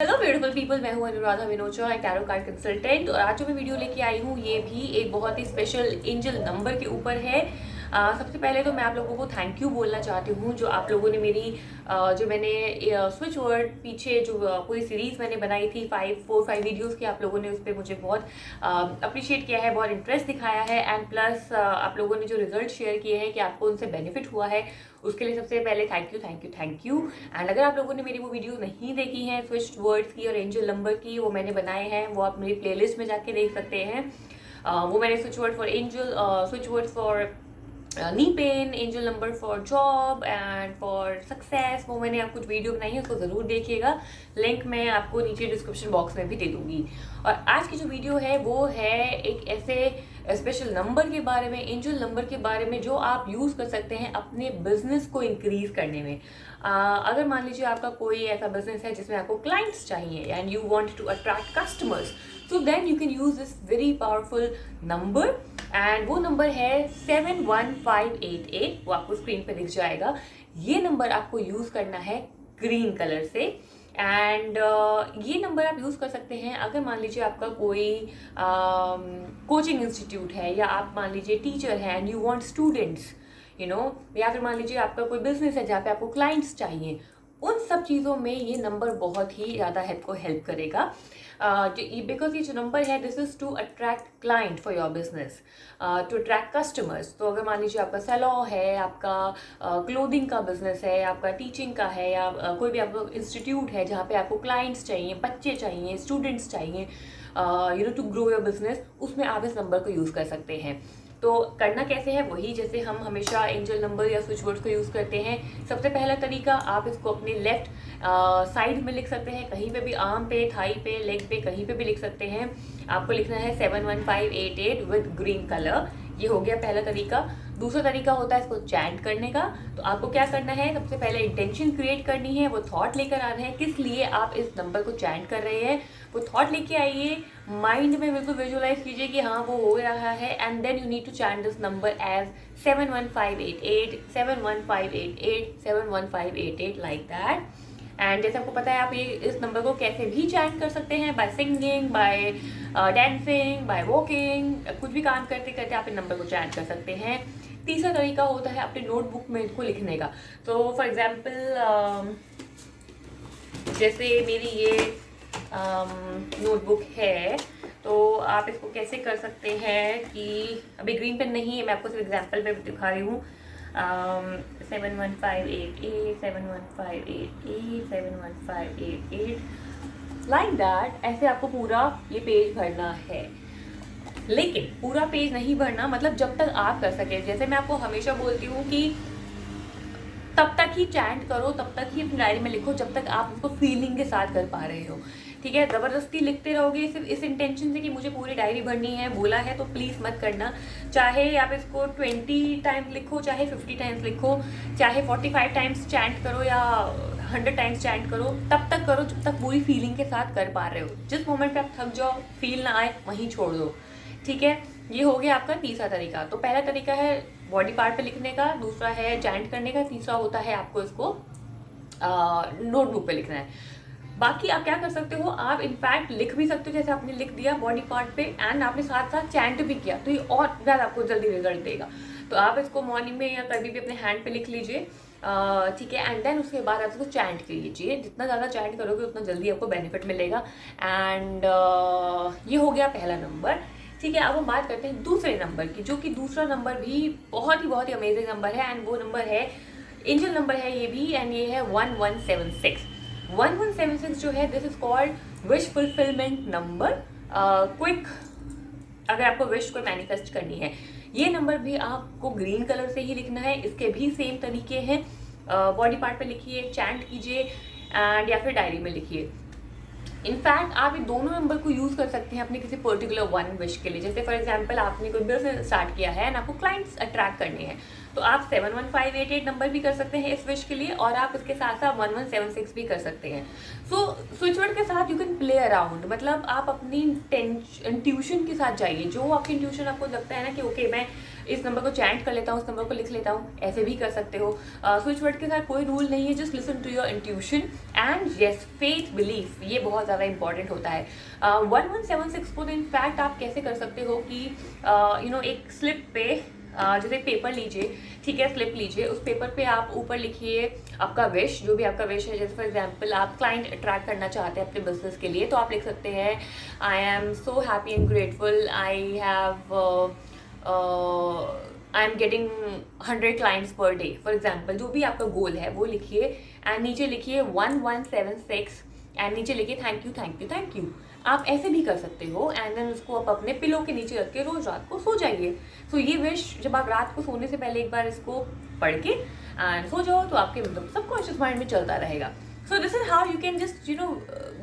Hello beautiful people, मैं हूँ अनुराधा विनोचा, एक टैरो कार्ड कंसल्टेंट। और आज जो मैं वीडियो लेके आई हूँ ये भी एक बहुत ही स्पेशल एंजल नंबर के ऊपर है। सबसे पहले तो मैं आप लोगों को थैंक यू बोलना चाहती हूँ जो आप लोगों ने मेरी जो मैंने स्विच वर्ड पीछे जो पूरी सीरीज मैंने बनाई थी 5 वीडियोस की, आप लोगों ने उस पर मुझे बहुत अप्रिशिएट किया है, बहुत इंटरेस्ट दिखाया है। एंड प्लस आप लोगों ने जो रिजल्ट शेयर किए हैं कि आपको उनसे बेनिफिट हुआ है, उसके लिए सबसे पहले थैंक यू। एंड अगर आप लोगों ने मेरी वो वीडियो नहीं देखी है स्विच वर्ड्स की और एंजल नंबर की, वो मैंने बनाए हैं, वो आप मेरी प्लेलिस्ट में जाके देख सकते हैं। वो मैंने switch word for angel, switch word for knee pain, angel number for job and for success, वो मैंने आप कुछ वीडियो बनाई है, उसको ज़रूर देखिएगा। लिंक मैं आपको नीचे डिस्क्रिप्शन बॉक्स में भी दे दूंगी। और आज की जो वीडियो है वो है एक ऐसे स्पेशल नंबर के बारे में, एंजल नंबर के बारे में, जो आप यूज़ कर सकते हैं अपने बिजनेस को इंक्रीज करने में। अगर मान लीजिए आपका कोई ऐसा बिजनेस है जिसमें आपको क्लाइंट्स चाहिए and you want to attract customers, so then you can use this very powerful number and वो नंबर है 71588। वो आपको स्क्रीन पे दिख जाएगा। ये नंबर आपको यूज करना है ग्रीन कलर से। एंड ये नंबर आप यूज कर सकते हैं अगर मान लीजिए आपका कोई कोचिंग इंस्टीट्यूट है, या आप मान लीजिए टीचर है एंड यू वांट स्टूडेंट्स, या फिर मान लीजिए आपका कोई बिजनेस है जहाँ पे आपको क्लाइंट्स चाहिए। उन सब चीज़ों में ये नंबर बहुत ही ज़्यादा आपको हेल्प करेगा। बिकॉज ये जो नंबर है, this is to attract client for your business, to attract customers. तो अगर मान लीजिए आपका सैलून है, आपका क्लोथिंग का बिजनेस है, आपका टीचिंग का है, या कोई भी आपका इंस्टीट्यूट है जहाँ पे आपको क्लाइंट्स चाहिए, बच्चे चाहिए, स्टूडेंट्स चाहिए, टू ग्रो योर बिजनेस, उसमें आप इस नंबर को यूज़ कर सकते हैं। तो करना कैसे है, वही जैसे हम हमेशा एंजल नंबर या स्विच वर्ड्स को यूज़ करते हैं। सबसे पहला तरीका, आप इसको अपने लेफ्ट साइड में लिख सकते हैं, कहीं पे भी, आर्म पे, थाई पे, लेग पे, कहीं पे भी लिख सकते हैं। आपको लिखना है 71588 विद ग्रीन कलर। ये हो गया पहला तरीका। दूसरा तरीका होता है इसको चैंट करने का। तो आपको क्या करना है, सबसे पहले इंटेंशन क्रिएट करनी है, वो थॉट लेकर आना है किस लिए आप इस नंबर को चैंट कर रहे हैं। वो थॉट लेके आइए, माइंड में बिल्कुल विजुअलाइज कीजिए कि हाँ वो हो रहा है, and then you need to chant this number as 71588 71588 71588 like that. And जैसे आपको पता है, आप ये इस नंबर को कैसे भी चैंट कर सकते हैं, by singing, by dancing, by walking, कुछ भी काम करते करते आप इन नंबर को चैंट कर सकते हैं। तीसरा तरीका होता है अपने नोटबुक में इनको लिखने का। तो फॉर एग्जाम्पल जैसे मेरी ये नोटबुक है, तो आप इसको कैसे कर सकते हैं कि अभी ग्रीन पेन नहीं है, मैं आपको सिर्फ एग्जाम्पल पे दिखा रही हूँ। 71588 71588 71588 लाइक दैट। ऐसे आपको पूरा ये पेज भरना है, लेकिन पूरा पेज नहीं भरना, मतलब जब तक आप कर सके। जैसे मैं आपको हमेशा बोलती हूँ कि तब तक ही चैंट करो, तब तक ही अपनी डायरी में लिखो जब तक आप उसको फीलिंग के साथ कर पा रहे हो। ठीक है, ज़बरदस्ती लिखते रहोगे सिर्फ इस इंटेंशन से कि मुझे पूरी डायरी भरनी है, बोला है, तो प्लीज़ मत करना। चाहे आप इसको 20 टाइम्स लिखो, चाहे 50 टाइम्स लिखो, चाहे 45 टाइम्स चैंट करो, या 100 टाइम्स चैंट करो, तब तक करो जब तक पूरी फीलिंग के साथ कर पा रहे हो। जिस मोमेंट पे आप थक जाओ, फील ना आए, वहीं छोड़ दो। ठीक है, ये हो गया आपका तीसरा तरीका। तो पहला तरीका है बॉडी पार्ट पे लिखने का, दूसरा है चैंट करने का, तीसरा होता है आपको इसको नोटबुक पे लिखना है। बाकी आप क्या कर सकते हो, आप इनफैक्ट लिख भी सकते हो, जैसे आपने लिख दिया बॉडी पार्ट पे एंड आपने साथ साथ चैंट भी किया, तो ये और ज़्यादा आपको जल्दी रिजल्ट देगा। तो आप इसको मॉर्निंग में या कभी भी अपने हैंड पे लिख लीजिए, ठीक है। एंड देन उसके बाद आप इसको चैंट कीजिए। जितना ज़्यादा चैंट करोगे उतना जल्दी आपको बेनिफिट मिलेगा। एंड ये हो गया पहला नंबर। ठीक है, अब हम बात करते हैं दूसरे नंबर की, जो कि दूसरा नंबर भी बहुत ही अमेजिंग नंबर है। एंड वो नंबर है, एंजल नंबर है ये भी, एंड ये है 1176। 1176 जो है, this is called wish fulfilment number. Quick, अगर आपको विश को मैनिफेस्ट करनी है, ये नंबर भी आपको ग्रीन कलर से ही लिखना है। इसके भी सेम तरीके हैं, बॉडी पार्ट पे लिखिए, चैंट कीजिए, एंड या फिर डायरी में लिखिए। इनफैक्ट आप ये दोनों नंबर को यूज कर सकते हैं अपने किसी पर्टिकुलर वन विश के लिए। जैसे फॉर एग्जांपल आपने कोई बिजनेस स्टार्ट किया है एंड आपको क्लाइंट्स अट्रैक्ट करने हैं, तो आप 71588 नंबर भी कर सकते हैं इस विश के लिए, और आप इसके साथ साथ 1176 भी कर सकते हैं। सो स्विच वर्ड के साथ यू कैन प्ले अराउंड, मतलब आप अपनी इंट्यूशन के साथ जाइए। जो आपकी इंट्यूशन आपको लगता है ना कि ओके मैं इस नंबर को चैंट कर लेता हूँ, इस नंबर को लिख लेता हूँ, ऐसे भी कर सकते हो। स्विच वर्ड के साथ कोई रूल नहीं है, just listen to your intuition and yes, faith belief, ये बहुत ज़्यादा इंपॉर्टेंट होता है। 1176 को तो इनफैक्ट आप कैसे कर सकते हो कि एक स्लिप पे जैसे पेपर लीजिए, ठीक है, स्लिप लीजिए, उस पेपर पे आप ऊपर लिखिए आपका विश, जो भी आपका विश है। जैसे फॉर एग्जांपल आप क्लाइंट अट्रैक्ट करना चाहते हैं अपने बिजनेस के लिए, तो आप लिख सकते हैं I am so happy and grateful, I am getting 100 clients per day, for example. जो भी आपका गोल है वो लिखिए एंड नीचे लिखिए 1176 एंड नीचे लिखिए thank you thank you thank you. आप ऐसे भी कर सकते हो एंड देन उसको आप अपने पिलो के नीचे रख के रोज रात को सो जाइए। सो ये विश जब आप रात को सोने से पहले एक बार इसको पढ़ के एंड सो जाओ तो आपके मतलब सबकॉन्शियस माइंड में चलता रहेगा। So this is how you can just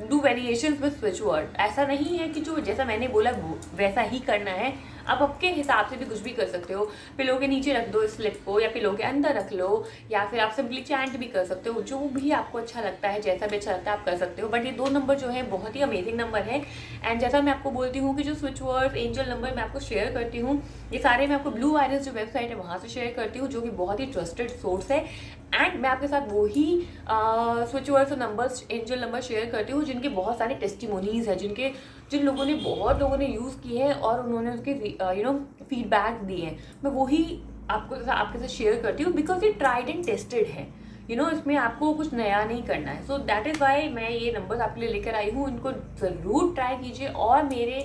do variations with switch word. ऐसा नहीं है कि जो जैसा मैंने बोला वो वैसा ही करना है, आप आपके हिसाब से भी कुछ भी कर सकते हो। पिलो के नीचे रख दो इस स्लिप को, या पिलो के अंदर रख लो, या फिर आप सिंपली चैंट भी कर सकते हो। जो भी आपको अच्छा लगता है, जैसा भी अच्छा लगता है आप कर सकते हो। बट ये 2 नंबर जो है बहुत ही अमेजिंग नंबर है। एंड जैसा मैं आपको बोलती हूँ कि जो स्विच वर्ड एंजल नंबर मैं आपको शेयर करती हूँ, ये सारे मैं आपको ब्लू आइरिस जो वेबसाइट है वहाँ से शेयर करती हूँ, जो कि बहुत ही ट्रस्टेड सोर्स है। एंड मैं आपके साथ वही स्विच वर्ड्स और नंबर्स, एंजल नंबर शेयर करती हूँ जिनके बहुत सारे टेस्टिमोनीज है, जिन लोगों ने बहुत लोगों ने यूज़ किए हैं और उन्होंने उसके फीडबैक दिए हैं। मैं वही आपके साथ शेयर करती हूँ बिकॉज ये ट्राइड एंड टेस्टेड है। इसमें आपको कुछ नया नहीं करना है। सो दैट इज़ वाई मैं ये नंबर्स आपके लिए लेकर आई हूँ। इनको ज़रूर ट्राई कीजिए और मेरे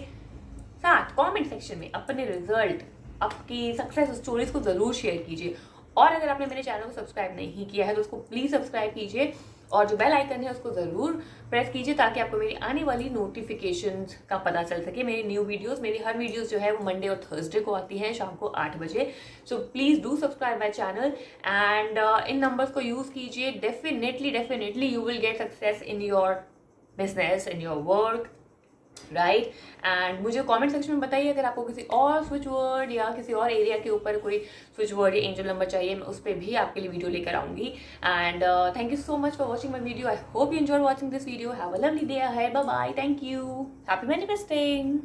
साथ कमेंट सेक्शन में अपने रिजल्ट, आपकी सक्सेस स्टोरीज को ज़रूर शेयर कीजिए। और अगर आपने मेरे चैनल को सब्सक्राइब नहीं किया है तो उसको प्लीज़ सब्सक्राइब कीजिए और जो बेल आइकन है उसको ज़रूर प्रेस कीजिए ताकि आपको मेरी आने वाली नोटिफिकेशंस का पता चल सके। मेरी न्यू वीडियोस, मेरी हर वीडियोस जो है वो मंडे और थर्सडे को आती है शाम को 8 बजे। So please do subscribe my channel and in numbers को यूज़ कीजिए। Definitely you will get success in your business, in your work, right. And मुझे कमेंट सेक्शन में बताइए अगर आपको किसी और स्विच वर्ड या किसी और एरिया के ऊपर कोई स्विच वर्ड या एंजल नंबर चाहिए, मैं उस पर भी आपके लिए वीडियो लेकर आऊंगी। And thank you so much for watching my video. I hope you enjoy watching this video. Have a lovely day ahead. Bye bye. Thank you. Happy manifesting.